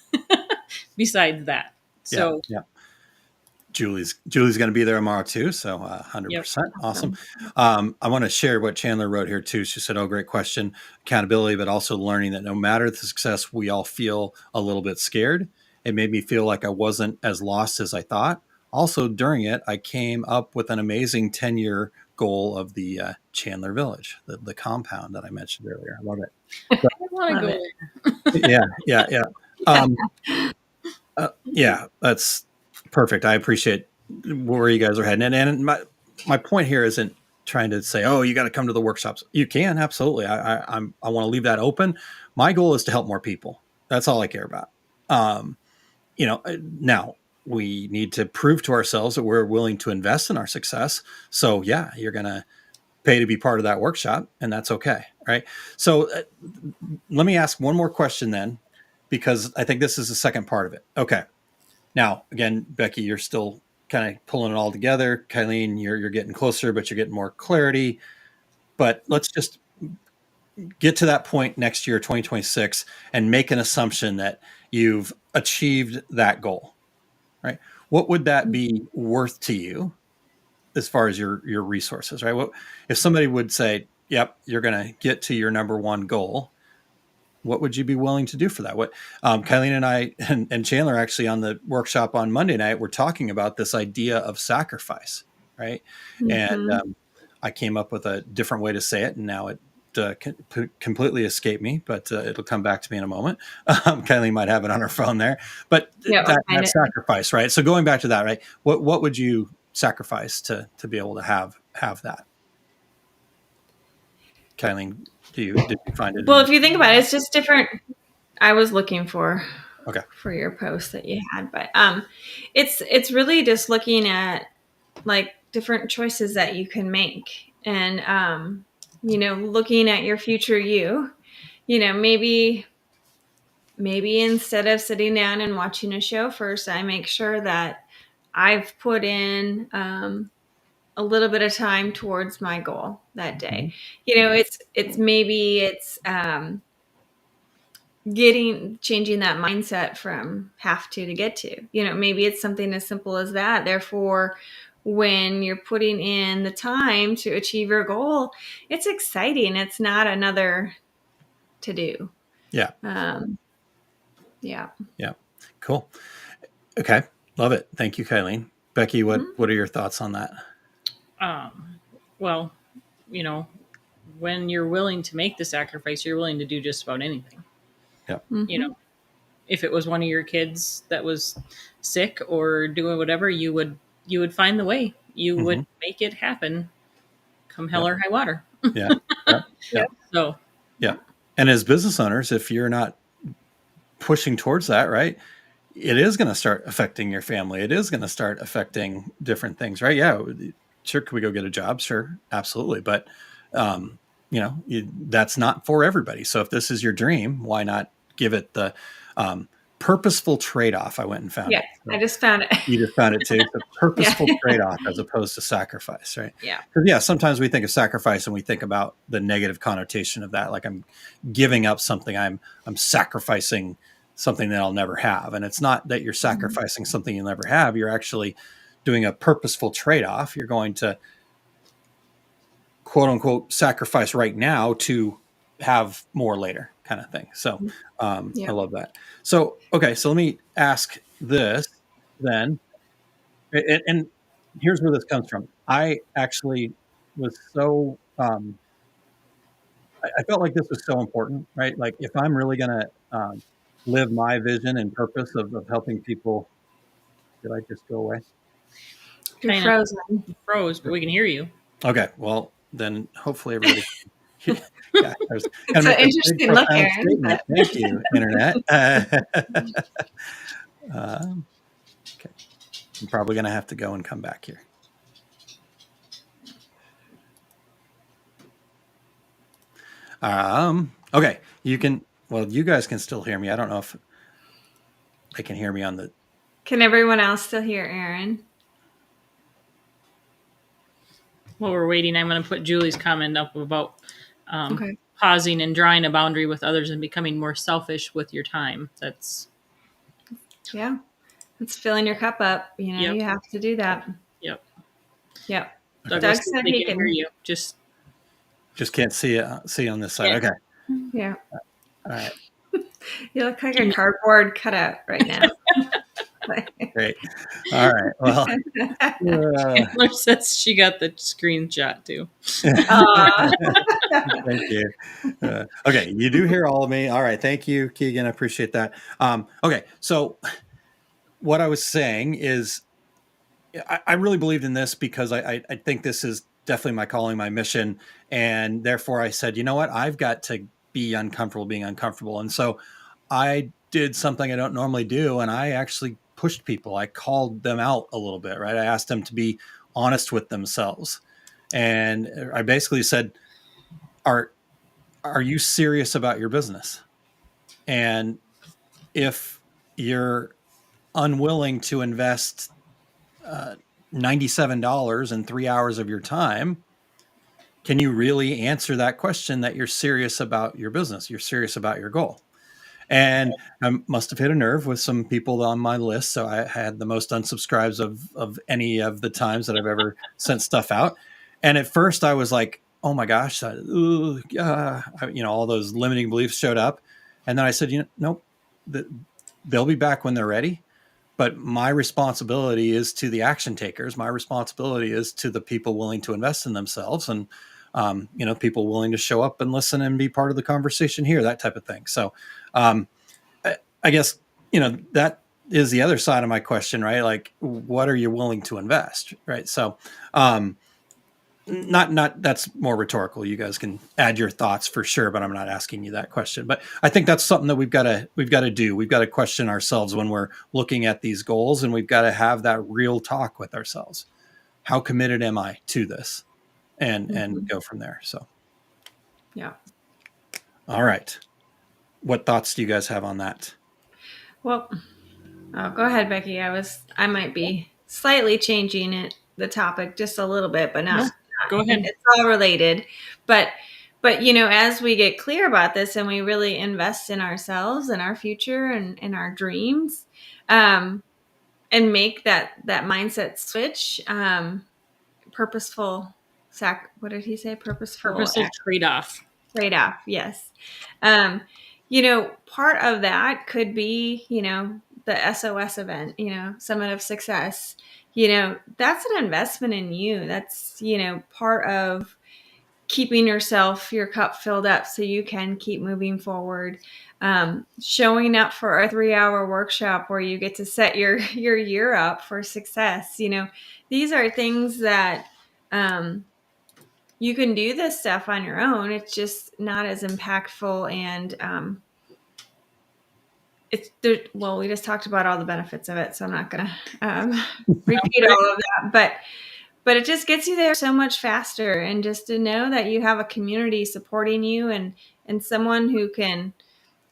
besides that. So yeah. Julie's going to be there tomorrow too. So 100%. Yep. Awesome. I want to share what Chandler wrote here too. She said, oh, great question. Accountability, but also learning that no matter the success, we all feel a little bit scared. It made me feel like I wasn't as lost as I thought. Also during it, I came up with an amazing 10-year goal of the Chandler Village, the compound that I mentioned earlier. I love it. I want to go there. Yeah. That's perfect. I appreciate where you guys are heading. And my point here isn't trying to say, oh, you got to come to the workshops. You can, absolutely. I want to leave that open. My goal is to help more people. That's all I care about. Now we need to prove to ourselves that we're willing to invest in our success. So yeah, you're going to pay to be part of that workshop, and that's okay. Right. So let me ask one more question then, because I think this is the second part of it. Okay. Now, again, Becky, you're still kind of pulling it all together. Kylene, you're getting closer, but you're getting more clarity. But let's just get to that point next year, 2026, and make an assumption that you've achieved that goal, right? What would that be worth to you as far as your resources, right? What if somebody would say, yep, you're going to get to your number one goal? What would you be willing to do for that? What Kylene and I and Chandler actually on the workshop on Monday night, we're talking about this idea of sacrifice, right? And I came up with a different way to say it, and now it completely escaped me, but it'll come back to me in a moment. Kylene might have it on her phone there, but that sacrifice, right? So going back to that, right? What would you sacrifice to be able to have that? Kylene, did you find it? Well, if you think about it, it's just different. I was looking for your post that you had, but it's really just looking at like different choices that you can make, and looking at your future you. Maybe instead of sitting down and watching a show first, I make sure that I've put in a little bit of time towards my goal that day. It's changing that mindset from have to get to. Maybe it's something as simple as that. Therefore, when you're putting in the time to achieve your goal, it's exciting. It's not another to do. Yeah. Yeah. Cool. Okay. Love it. Thank you, Kylene. Becky, what are your thoughts on that? Well, when you're willing to make the sacrifice, you're willing to do just about anything. Yeah. If it was one of your kids that was sick or doing whatever, you would find the way. You would make it happen, come hell or high water. Yeah. So. Yeah. And as business owners, if you're not pushing towards that, right, it is going to start affecting your family. It is going to start affecting different things, right? Yeah. Sure. Can we go get a job? Sure. Absolutely. But, that's not for everybody. So if this is your dream, why not give it the purposeful trade-off? I went and found it. So I just found it. You just found it too. It's a purposeful trade-off as opposed to sacrifice, right? Yeah. Because sometimes we think of sacrifice and we think about the negative connotation of that. Like I'm giving up something. I'm sacrificing something that I'll never have. And it's not that you're sacrificing something you'll never have. You're actually doing a purposeful trade-off. You're going to quote unquote sacrifice right now to have more later, kind of thing. So I love that. So, okay. So let me ask this then. And here's where this comes from. I actually was so, I felt like this was so important, right? Like if I'm really going to live my vision and purpose of helping people, did I just go away? You're frozen. You froze, but we can hear you. Okay. Well, then hopefully everybody. It's an interesting look, Aaron. Thank you, Internet. Okay. I'm probably going to have to go and come back here. Okay. You guys can still hear me. I don't know if they can hear me on the. Can everyone else still hear Aaron? While we're waiting, I'm going to put Julie's comment up about pausing and drawing a boundary with others and becoming more selfish with your time. It's filling your cup up. You have to do that. Yep. Doug said he can hear you. Just can't see on this side. Okay. Yeah. All right. You look like a cardboard cutout right now. Great. All right. Well, Chandler says she got the screenshot too. Thank you. Okay, you do hear all of me. All right. Thank you, Keegan. I appreciate that. Okay, so what I was saying is, I really believed in this because I think this is definitely my calling, my mission, and therefore I said, you know what, I've got to be uncomfortable being uncomfortable, and so I did something I don't normally do, and I actually pushed people. I called them out a little bit, right? I asked them to be honest with themselves. And I basically said, are you serious about your business? And if you're unwilling to invest $97 in 3 hours of your time, can you really answer that question that you're serious about your business? You're serious about your goal. And I must have hit a nerve with some people on my list. So I had the most unsubscribes of any of the times that I've ever sent stuff out. And at first I was like, oh my gosh, all those limiting beliefs showed up. And then I said, nope, they'll be back when they're ready. But my responsibility is to the action takers. My responsibility is to the people willing to invest in themselves and, people willing to show up and listen and be part of the conversation here, that type of thing. So I guess, that is the other side of my question, right? Like, what are you willing to invest? Right. So not that's more rhetorical. You guys can add your thoughts for sure, but I'm not asking you that question. But I think that's something that we've got to do. We've got to question ourselves when we're looking at these goals, and we've got to have that real talk with ourselves. How committed am I to this? And go from there. So, Yeah. All right. What thoughts do you guys have on that? Well, go ahead, Becky. I might be slightly changing the topic just a little bit, but not. Go ahead. It's all related, but as we get clear about this and we really invest in ourselves and our future and in our dreams, and make that mindset switch, purposeful. What did he say? Purposeful trade-off. Trade-off. Yes. Part of that could be, the SOS event, Summit of Success. That's an investment in you. That's, part of keeping your cup filled up so you can keep moving forward. Showing up for a 3-hour workshop where you get to set your year up for success. These are things that, you can do this stuff on your own. It's just not as impactful. And, we just talked about all the benefits of it, so I'm not going to repeat all of that, but it just gets you there so much faster. And just to know that you have a community supporting you and someone who can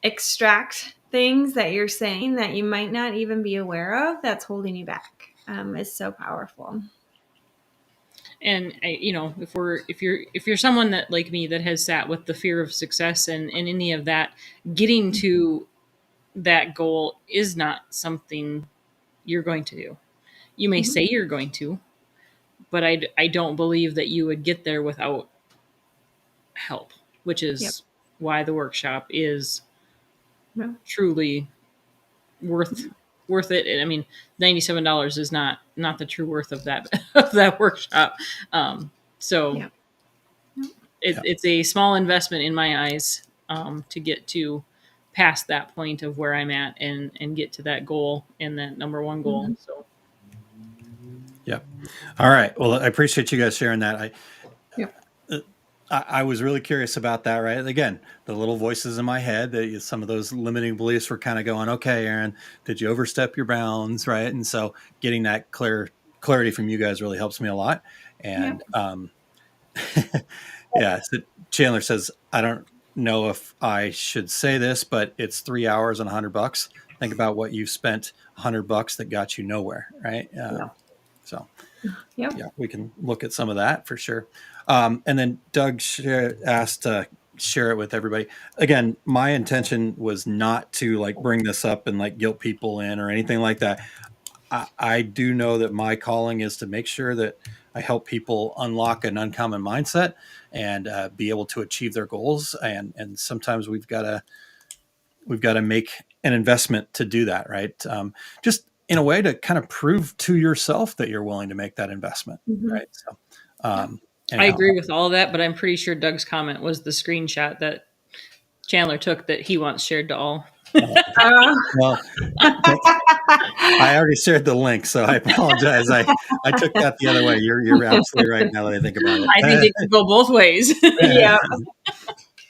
extract things that you're saying that you might not even be aware of, that's holding you back, is so powerful. And if you're someone that, like me, that has sat with the fear of success and any of that, getting to that goal is not something you're going to do. You may say you're going to, but I don't believe that you would get there without help, which is why the workshop is truly worth it. I mean, $97 is not the true worth of that workshop. It's a small investment in my eyes, to get to past that point of where I'm at and get to that goal and that number one goal. So. Yeah. All right. Well, I appreciate you guys sharing that. I was really curious about that, right? Again, the little voices in my head, some of those limiting beliefs were kind of going, okay, Aaron, did you overstep your bounds? Right. And so getting that clarity from you guys really helps me a lot. And, so Chandler says, I don't know if I should say this, but it's 3 hours and $100. Think about what you've spent $100 that got you nowhere. Right. So we can look at some of that for sure. And then Doug asked to share it with everybody. Again, my intention was not to bring this up and guilt people in or anything like that. I do know that my calling is to make sure that I help people unlock an uncommon mindset and be able to achieve their goals. And sometimes we've got to make an investment to do that, right? Just in a way to kind of prove to yourself that you're willing to make that investment, right? So, I agree with all of that, but I'm pretty sure Doug's comment was the screenshot that Chandler took that he wants shared to all. Well, I already shared the link, so I apologize. I took that the other way. You're absolutely right now that I think about it. I think it could go both ways. Yeah.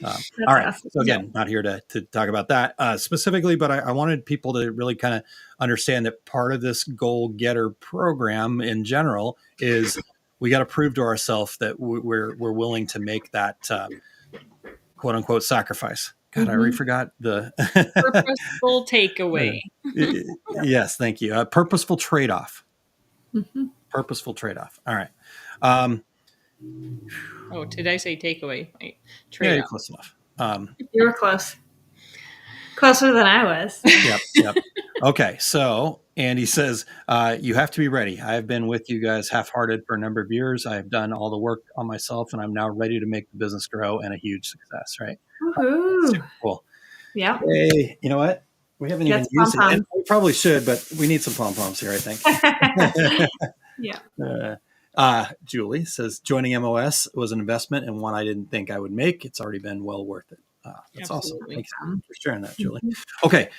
All right. Awesome. So again, not here to talk about that specifically, but I wanted people to really kind of understand that part of this goal getter program in general is we got to prove to ourselves that we're willing to make that quote unquote sacrifice. God, I already forgot the purposeful takeaway. Yes, thank you. Purposeful trade-off. purposeful trade-off. All right. Um, Oh, did I say takeaway? yeah, Trade you're off. close enough. You were close. Closer than I was. Yep. Okay. So Andy says, you have to be ready. I have been with you guys half-hearted for a number of years. I have done all the work on myself, and I'm now ready to make the business grow and a huge success. Right. Woohoo. Super cool. Yep. Hey, you know what? We haven't Get even some used it. And pom-poms. we probably should, but we need some pom-poms here, I think. Yeah. Julie says, joining MOS was an investment and one I didn't think I would make. It's already been well worth it. That's awesome. Absolutely. Thanks for sharing that, Julie. Okay.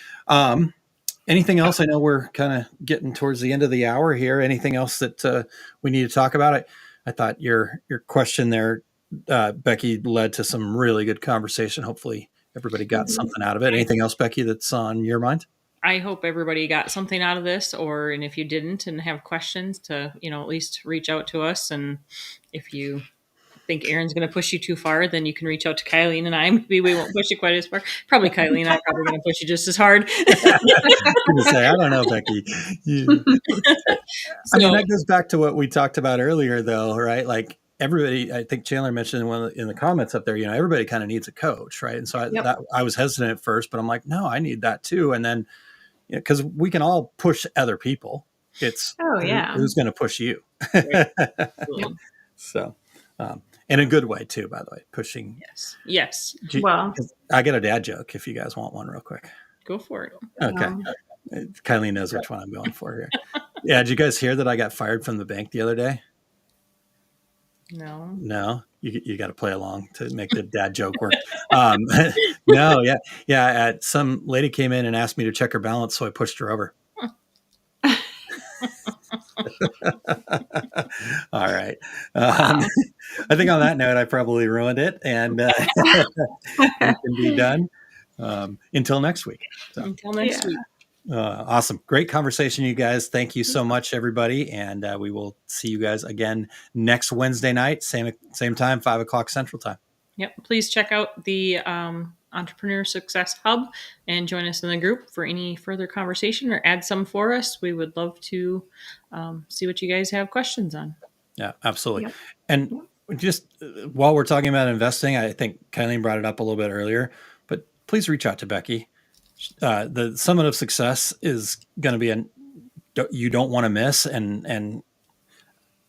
Anything else? I know we're kind of getting towards the end of the hour here. Anything else that we need to talk about? I thought your question there, Becky, led to some really good conversation. Hopefully everybody got something out of it. Anything else, Becky, that's on your mind? I hope everybody got something out of this, and if you didn't and have questions, to at least reach out to us. And if you think Aaron's going to push you too far, then you can reach out to Kylene and I. Maybe we won't push you quite as far. Probably Kylene and I are probably going to push you just as hard. I don't know, Becky. I mean, that goes back to what we talked about earlier, though, right? Like everybody, I think Chandler mentioned in the comments up there, everybody kind of needs a coach, right? And so I was hesitant at first, but I'm like, no, I need that too. And then, because we can all push other people. It's who's going to push you. Right. So, in a good way too, by the way, pushing. Yes. Well, I got a dad joke if you guys want one real quick. Go for it. Okay. Kylie knows which one I'm going for here. Yeah. Did you guys hear that I got fired from the bank the other day? No, you got to play along to make the dad joke work. No. Yeah. Some lady came in and asked me to check her balance. So I pushed her over. All right. I think on that note, I probably ruined it, and it can be done until next week. So, until next week. Awesome. Great conversation, you guys. Thank you so much, everybody. And we will see you guys again next Wednesday night, same time, 5:00 Central Time. Yep. Please check out the Entrepreneur Success Hub and join us in the group for any further conversation or add some for us. We would love to see what you guys have questions on. Yeah, absolutely. Yep. And just while we're talking about investing, I think Kylene brought it up a little bit earlier, but please reach out to Becky. The Summit of Success is going to be you don't want to miss. And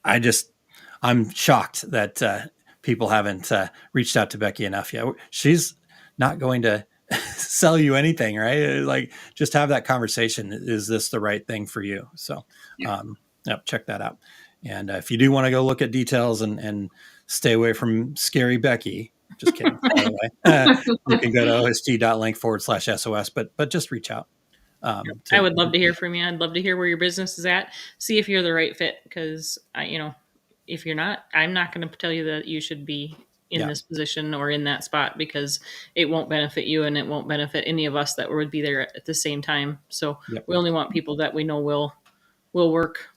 I'm shocked that people haven't reached out to Becky enough yet. She's not going to sell you anything, right? Like, just have that conversation. Is this the right thing for you? So, check that out. And if you do want to go look at details and stay away from scary Becky, just kidding, by the way, you can go to osg.link/SOS, but just reach out. I would love to hear from you. I'd love to hear where your business is at. See if you're the right fit, because if you're not, I'm not going to tell you that you should be in this position or in that spot, because it won't benefit you and it won't benefit any of us that would be there at the same time. So we only want people that we know will work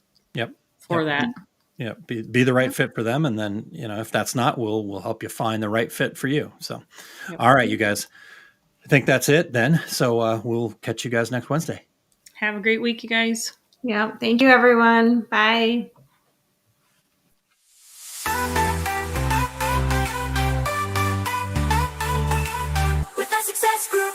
for that. Yeah, be the right fit for them, and then if that's not, we'll help you find the right fit for you. So, all right, you guys, I think that's it then. So we'll catch you guys next Wednesday. Have a great week, you guys. Yeah, thank you, everyone. Bye. With our success group.